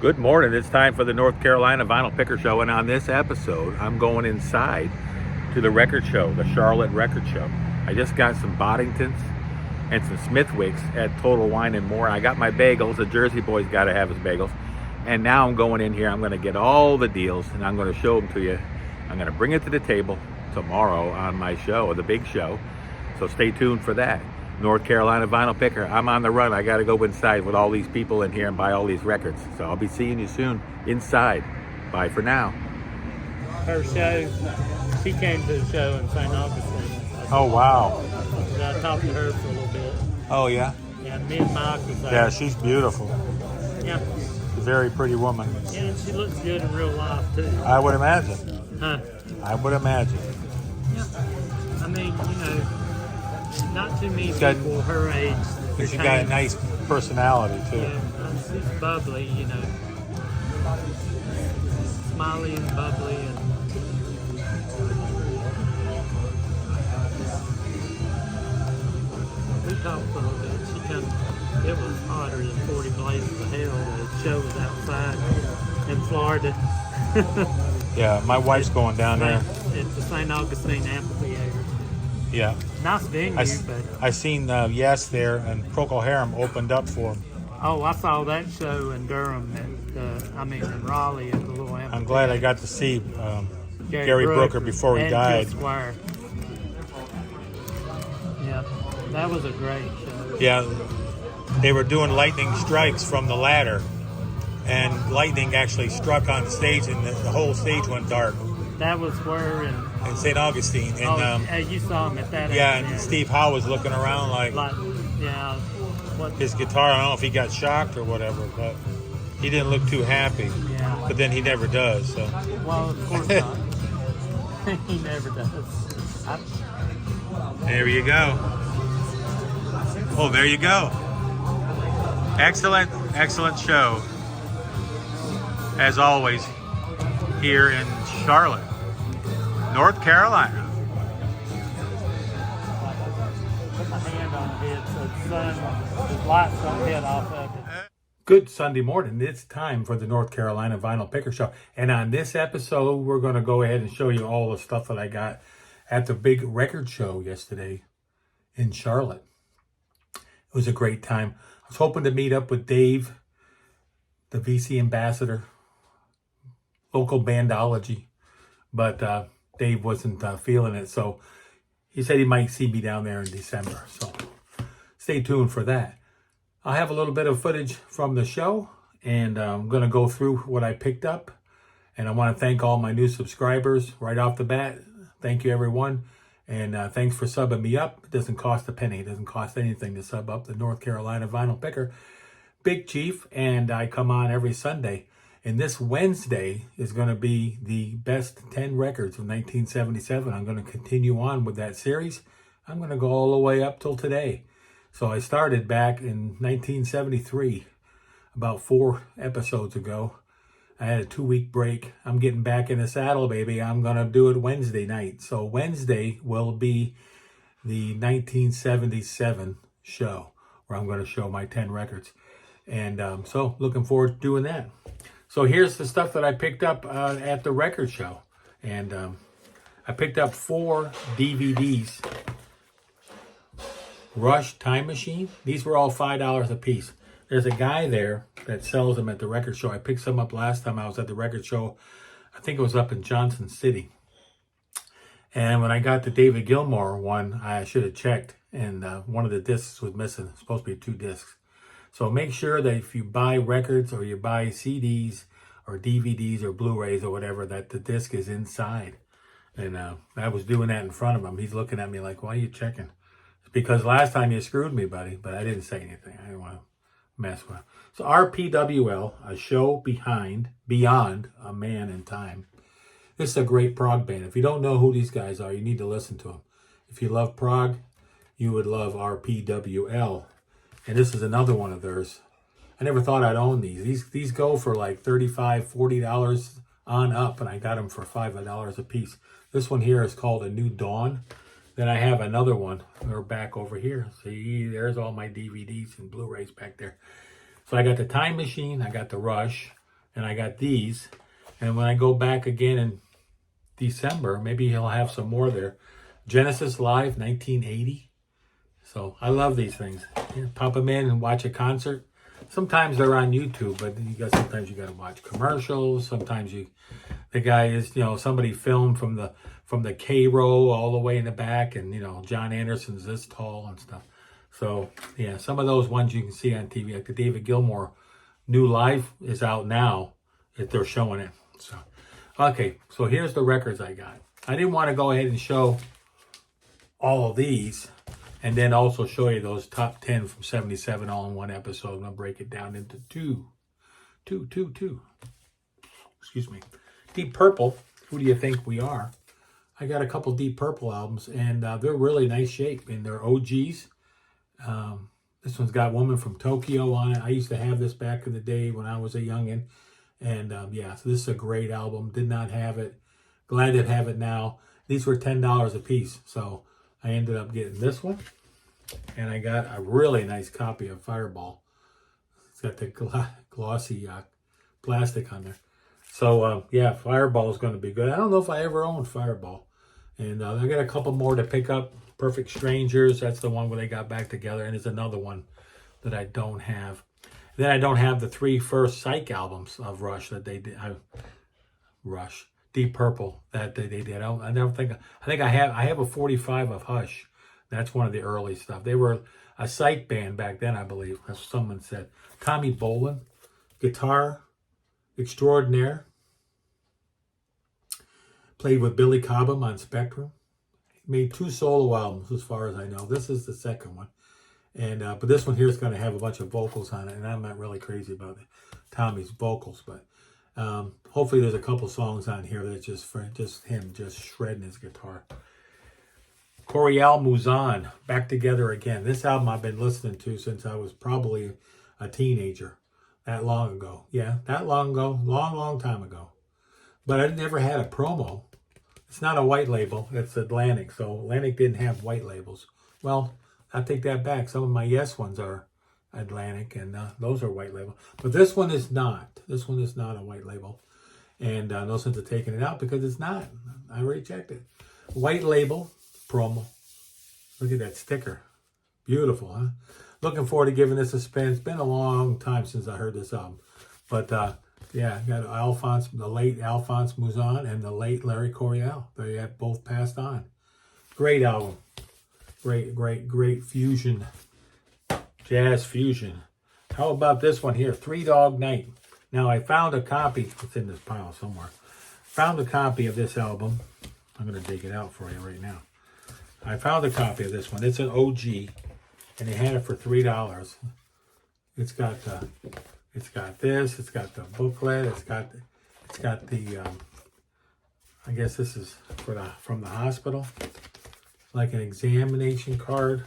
Good morning. It's time for the North Carolina Vinyl Picker Show, and on this episode, I'm going inside to the record show, the Charlotte Record Show. I just got some Boddingtons and some Smithwicks at Total Wine and More. I got my bagels. The Jersey boy's got to have his bagels. And now I'm going in here. I'm going to get all the deals, and I'm going to show them to you. I'm going to bring it to the table tomorrow on my show, the big show. So stay tuned for that. North Carolina Vinyl Picker. I'm on the run. I got to go inside with all these people in here and buy all these records. So I'll be seeing you soon inside. Bye for now. Her show, she came to the show in St. Augustine. Oh, wow. I talked to her for a little bit. Oh, yeah? Yeah, me and Mike was there. Yeah, she's beautiful. Yeah. She's a very pretty woman. Yeah, and she looks good in real life, too. I would imagine. Huh? I would imagine. Yeah. I mean, not too many got- people her age. But she got a nice personality, too. Yeah, she's bubbly, smiley and bubbly. And we talked for a little bit. It was hotter than 40 blazes of hell. The show was outside in Florida. Yeah, my wife's going down there. It's the St. Augustine Amphitheater. Yeah. Nice venue, but I seen Yes there, and Procol Harum opened up for him. I saw that show in Durham in Raleigh at the little amphitheater. I'm glad I got to see Gary Brooker before he and died. Jill Squire. Yeah, that was a great show. Yeah, they were doing lightning strikes from the ladder, and lightning actually struck on stage, and the whole stage went dark That was where in St. Augustine. And you saw him at that. yeah, amphitheater. and Steve Howe was looking around like What? his guitar. I don't know if he got shocked or whatever, but he didn't look too happy. Yeah. But then he never does. So Well, of course not. He never does. there you go. Oh, there you go. Excellent show. As always, here in Charlotte, North Carolina. Put my hand on the head so the lights don't hit off of it. Good Sunday morning. It's time for the North Carolina Vinyl Picker Show. And on this episode, we're going to go ahead and show you all the stuff that I got at the big record show yesterday in Charlotte. It was a great time. I was hoping to meet up with Dave, the VC ambassador, local bandology, but Dave wasn't feeling it. So he said he might see me down there in December. So stay tuned for that. I have a little bit of footage from the show, and I'm going to go through what I picked up. And I want to thank all my new subscribers right off the bat. Thank you, everyone. And thanks for subbing me up. It doesn't cost a penny. It doesn't cost anything to sub up the North Carolina Vinyl Picker. Big Chief, and I come on every Sunday. And this Wednesday is going to be the best 10 records of 1977. I'm going to continue on with that series. I'm going to go all the way up till today. So I started back in 1973, about 4 episodes ago. I had a 2-week break. I'm getting back in the saddle, baby. I'm going to do it Wednesday night. So Wednesday will be the 1977 show where I'm going to show my 10 records. And so looking forward to doing that. So here's the stuff that I picked up at the record show. And I picked up 4 DVDs. Rush Time Machine. These were all $5 a piece. There's a guy there that sells them at the record show. I picked some up last time I was at the record show. I think it was up in Johnson City. And when I got the David Gilmour one, I should have checked. And one of the discs was missing. It's supposed to be 2 discs. So make sure that if you buy records or you buy CDs or DVDs or Blu-rays or whatever, that the disc is inside. And I was doing that in front of him. He's looking at me like, why are you checking? It's because last time you screwed me, buddy. But I didn't say anything. I didn't want to mess with him. So RPWL, a show beyond a man in time. This is a great prog band. If you don't know who these guys are, you need to listen to them. If you love prog, you would love RPWL. And this is another one of theirs. I never thought I'd own these. These go for like $35, $40 on up, and I got them for $5 a piece. This one here is called A New Dawn. Then I have another one. They're back over here. See, there's all my DVDs and Blu-rays back there. So I got the Time Machine. I got the Rush. and I got these. And when I go back again in December, maybe he'll have some more there. Genesis Live 1980. So I love these things. Yeah, pop them in and watch a concert. Sometimes they're on YouTube, but sometimes you got to watch commercials. Sometimes the guy is, somebody filmed from the K row all the way in the back, and John Anderson's this tall and stuff. So yeah, some of those ones you can see on TV, like the David Gilmour new live is out now if they're showing it. So okay, so here's the records I got. I didn't want to go ahead and show all of these and then also show you those top 10 from 77 all in one episode. I'm going to break it down into two. Excuse me. Deep Purple, who do you think we are? I got a couple Deep Purple albums, and they're really nice shape, and they're OGs. This one's got Woman from Tokyo on it. I used to have this back in the day when I was a youngin'. And yeah, so this is a great album. Did not have it. Glad to have it now. These were $10 a piece. So I ended up getting this one. And I got a really nice copy of Fireball. It's got the glossy plastic on there. So yeah, Fireball is going to be good. I don't know if I ever owned Fireball. And I got a couple more to pick up. Perfect Strangers. That's the one where they got back together. And there's another one that I don't have. Then I don't have the 3 first Psych albums of Rush that they did. Rush, Deep Purple that they did. I never think. I think I have a 45 of Hush. That's one of the early stuff. They were a Psych band back then, I believe, as someone said. Tommy Bolin, guitar extraordinaire. Played with Billy Cobham on Spectrum. Made 2 solo albums, as far as I know. This is the second one. And but this one here is going to have a bunch of vocals on it, and I'm not really crazy about Tommy's vocals, but hopefully there's a couple songs on here that's just him shredding his guitar. Coryell Muzan, Back Together Again. This album I've been listening to since I was probably a teenager, that long ago. Yeah, that long ago, long time ago. But I never had a promo. It's not a white label, it's Atlantic, so Atlantic didn't have white labels. Well, I take that back. Some of my Yes ones are Atlantic, and those are white label. But this one is not. This one is not a white label. And no sense of taking it out because it's not. I already checked it. White label promo. Look at that sticker. Beautiful, huh? Looking forward to giving this a spin. It's been a long time since I heard this album. But yeah, got the late Alphonse Mouzon and the late Larry Coryell. They have both passed on. Great album. Great fusion, jazz fusion. How about this one here, Three Dog Night? Now I found a copy, it's in this pile somewhere. Found a copy of this album. I'm going to dig it out for you right now. I found a copy of this one. It's an OG, and they had it for $3. It's got this. It's got the booklet. It's got the. I guess this is from the hospital. Like an examination card,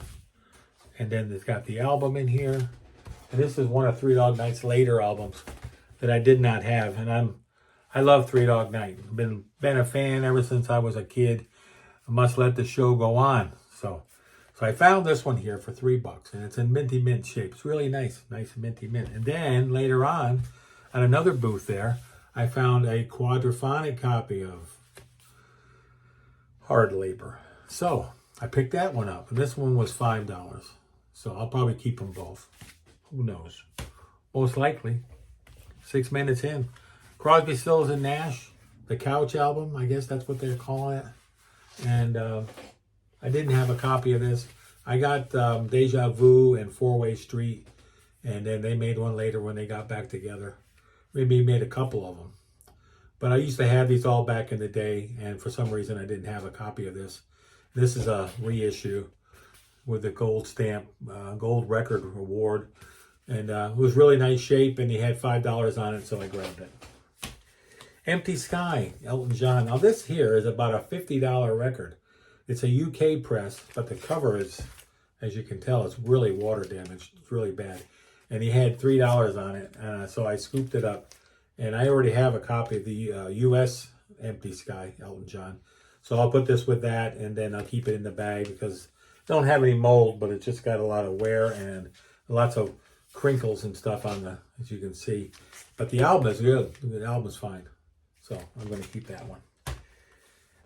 and then it's got the album in here, and this is one of Three Dog Night's later albums that I did not have, and I love Three Dog Night. Been a fan ever since I was a kid. I must let the show go on. So I found this one here for $3, and it's in minty mint shape. It's really nice minty mint. And then later on, at another booth there, I found a quadraphonic copy of Hard Labor. So I picked that one up, and this one was $5. So I'll probably keep them both. Who knows? Most likely. 6 minutes in. Crosby, Stills and Nash, the Couch album. I guess that's what they're calling it. And I didn't have a copy of this. I got Deja Vu and Four-Way Street, and then they made one later when they got back together. Maybe made a couple of them. But I used to have these all back in the day, and for some reason I didn't have a copy of this. This is a reissue with the gold stamp, gold record award. And it was really nice shape, and he had $5 on it, so I grabbed it. Empty Sky, Elton John. Now this here is about a $50 record. It's a UK press, but the cover is, as you can tell, it's really water damaged. It's really bad. And he had $3 on it, so I scooped it up. And I already have a copy of the US Empty Sky, Elton John. So I'll put this with that, and then I'll keep it in the bag because I don't have any mold, but it's just got a lot of wear and lots of crinkles and stuff on the, as you can see. But the album is good. The album is fine. So I'm going to keep that one.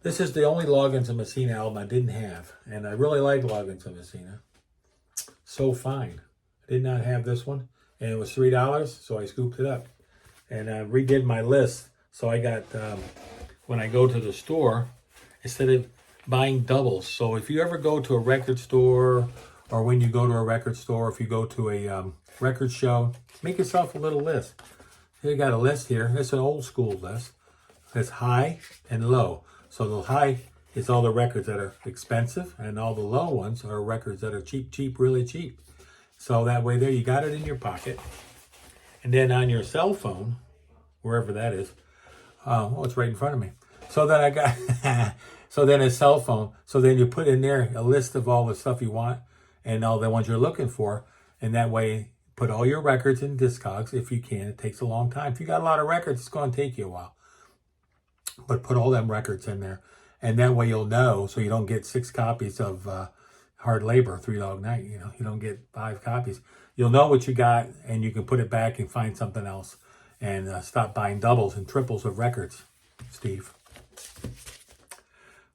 This is the only Loggins and Messina album I didn't have. And I really like Loggins and Messina. So Fine. I did not have this one. And it was $3, so I scooped it up. And I redid my list. So I got, when I go to the store, instead of buying doubles. So if you ever go to a record store, or when you go to a record store, if you go to a record show, make yourself a little list. You got a list here. It's an old school list. It's high and low. So the high is all the records that are expensive, and all the low ones are records that are cheap, really cheap. So that way there, you got it in your pocket. And then on your cell phone, wherever that is, oh, it's right in front of me. So then I got, so then a cell phone. So then you put in there a list of all the stuff you want and all the ones you're looking for. And that way, put all your records in Discogs if you can. It takes a long time. If you got a lot of records, it's going to take you a while. But put all them records in there. And that way you'll know, so you don't get 6 copies of Hard Labor, Three Dog Night. You know, you don't get 5 copies. You'll know what you got, and you can put it back and find something else. And stop buying doubles and triples of records, Steve.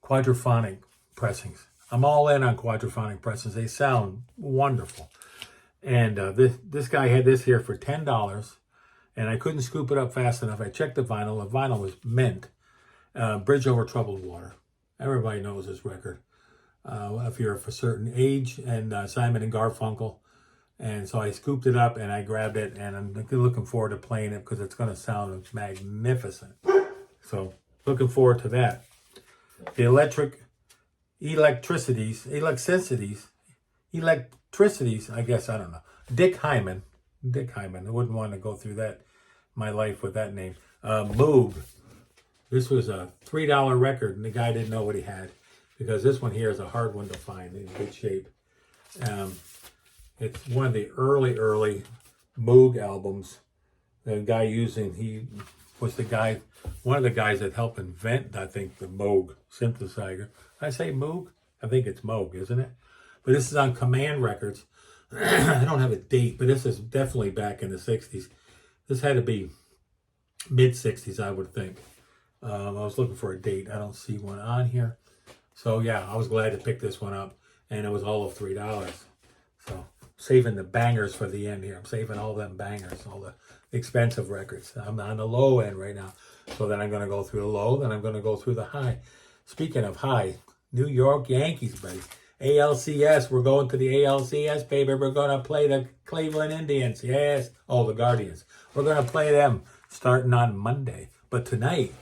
Quadraphonic pressings. I'm all in on quadraphonic pressings. They sound wonderful. And this guy had this here for $10, and I couldn't scoop it up fast enough. I checked the vinyl. The vinyl was mint. Bridge Over Troubled Water. Everybody knows this record. If you're of a certain age, and Simon and Garfunkel. And so I scooped it up and I grabbed it, and I'm looking forward to playing it because it's going to sound magnificent. So looking forward to that. The electricities, I guess, I don't know. Dick Hyman. I wouldn't want to go through that, my life with that name. Moog. This was a $3 record, and the guy didn't know what he had, because this one here is a hard one to find in good shape. It's one of the early Moog albums. The guy he was one of the guys that helped invent, I think, the Moog synthesizer. I say Moog? I think it's Moog, isn't it? But this is on Command Records. I don't have a date, but this is definitely back in the 60s. This had to be mid-60s, I would think. I was looking for a date. I don't see one on here. So, yeah, I was glad to pick this one up. And it was all of $3. So, saving the bangers for the end here. I'm saving all them bangers, all the expensive records. I'm on the low end right now. So then I'm going to go through the low. Then I'm going to go through the high. Speaking of high, New York Yankees, buddy. ALCS. We're going to the ALCS, baby. We're going to play the Cleveland Indians. Yes. Oh, the Guardians. We're going to play them starting on Monday. But tonight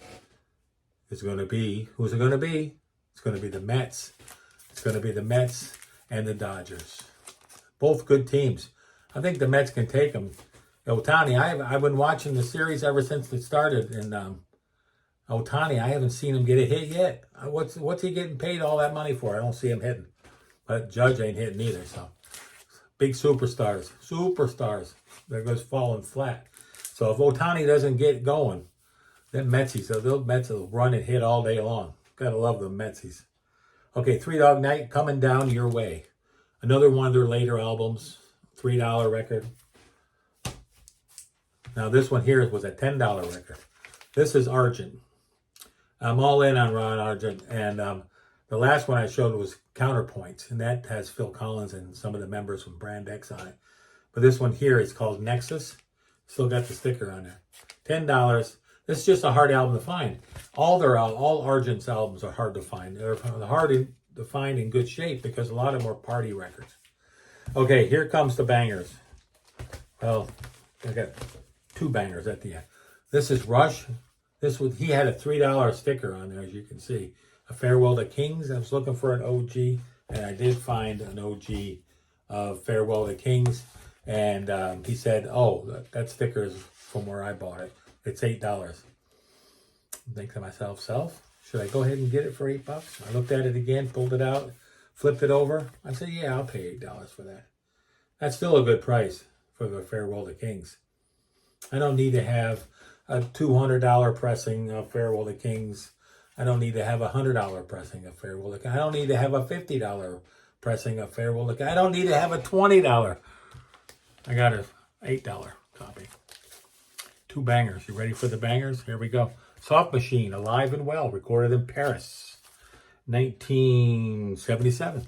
is going to be, who's it going to be? It's going to be the Mets. It's going to be the Mets and the Dodgers. Both good teams. I think the Mets can take them. Ohtani, I've been watching the series ever since it started. And Ohtani, I haven't seen him get a hit yet. What's he getting paid all that money for? I don't see him hitting. But Judge ain't hitting either. So big superstars. They're just falling flat. So if Ohtani doesn't get going, then Metsies, so those Mets will run and hit all day long. Gotta love the Metsies. Okay, Three Dog Night coming down your way. Another one of their later albums, $3 record. Now this one here was a $10 record. This is Argent. I'm all in on Ron Argent, and the last one I showed was Counterpoints, and that has Phil Collins and some of the members from Brand X on it. But this one here is called Nexus. Still got the sticker on there. $10. This is just a hard album to find. All Argent's albums are hard to find. They're hard to find in good shape because a lot of them are party records. Okay, here comes the bangers. Well, I got 2 bangers at the end. This is Rush. He had a $3 sticker on there, as you can see. A Farewell to Kings. I was looking for an OG, and I did find an OG of Farewell to Kings. And he said, oh, that sticker is from where I bought it. It's $8. I think to myself, should I go ahead and get it for $8? I looked at it again, pulled it out, flipped it over. I said, yeah, I'll pay $8 for that. That's still a good price for the Farewell to Kings. I don't need to have a $200 pressing of Farewell to Kings. I don't need to have a $100 pressing of Farewell to Kings. I don't need to have a $50 pressing of Farewell to Kings. I don't need to have a $20. I got a $8 copy. 2 bangers. You ready for the bangers? Here we go. Soft Machine, Alive and Well, recorded in Paris, 1977,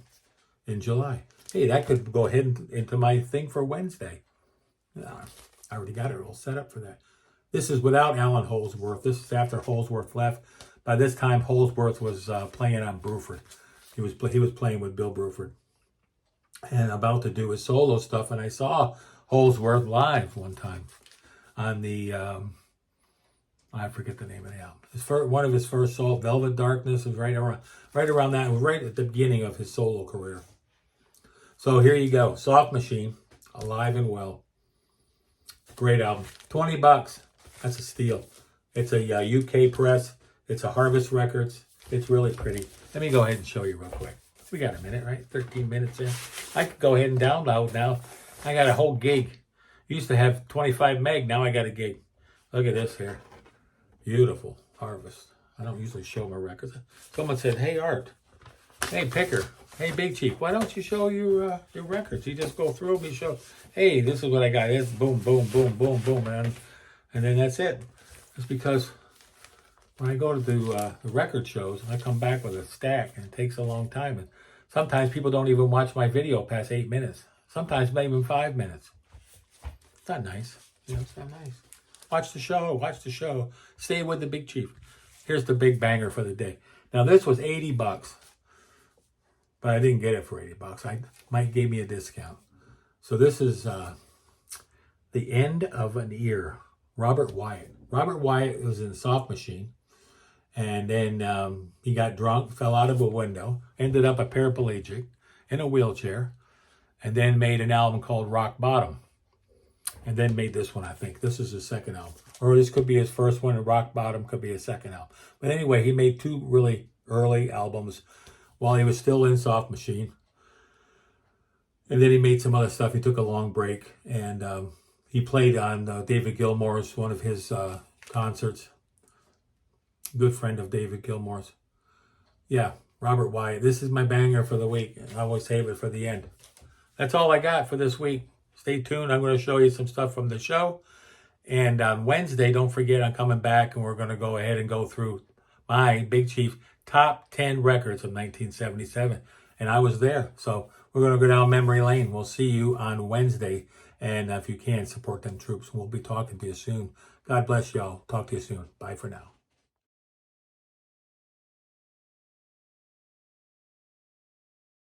in July. Hey, that could go ahead into my thing for Wednesday. I already got it all set up for that. This is without Alan Holdsworth. This is after Holdsworth left. By this time, Holdsworth was playing on Bruford. He was playing with Bill Bruford and about to do his solo stuff. And I saw Holdsworth live one time on the, I forget the name of the album. One of his first solo, Velvet Darkness, was right around that. It was right at the beginning of his solo career. So here you go. Soft Machine, Alive and Well. Great album. $20. That's a steal. It's a UK press. It's a Harvest Records. It's really pretty. Let me go ahead and show you real quick. We got a minute, right? 13 minutes in. I could go ahead and download now. I got a whole gig. Used to have 25 meg. Now I got a gig. Look at this here. Beautiful Harvest. I don't usually show my records. Someone said, hey, Art. Hey, Picker. Hey, Big Chief. Why don't you show your records? You just go through them and show, hey, this is what I got. It's boom, boom, boom, boom, boom, man. And then that's it. It's because when I go to do the record shows, I come back with a stack, and it takes a long time. And sometimes people don't even watch my video past 8 minutes. Sometimes not even 5 minutes. It's not nice. You know, it's not nice. Watch the show. Watch the show. Stay with the Big Chief. Here's the big banger for the day. Now, this was $80, but I didn't get it for $80. Mike gave me a discount. So this is The End of an Ear. Robert Wyatt. Robert Wyatt was in Soft Machine. And then he got drunk, fell out of a window, ended up a paraplegic in a wheelchair, and then made an album called Rock Bottom. And then made this one, I think. This is his second album. Or this could be his first one, and Rock Bottom could be his second album. But anyway, he made 2 really early albums while he was still in Soft Machine. And then he made some other stuff. He took a long break. And he played on David Gilmour's, one of his concerts. Good friend of David Gilmour's. Yeah, Robert Wyatt. This is my banger for the week. I always save it for the end. That's all I got for this week. Stay tuned. I'm going to show you some stuff from the show. And on Wednesday, don't forget, I'm coming back and we're going to go ahead and go through my Big Chief top 10 records of 1977. And I was there. So we're going to go down memory lane. We'll see you on Wednesday. And if you can, support them troops. We'll be talking to you soon. God bless y'all. Talk to you soon. Bye for now.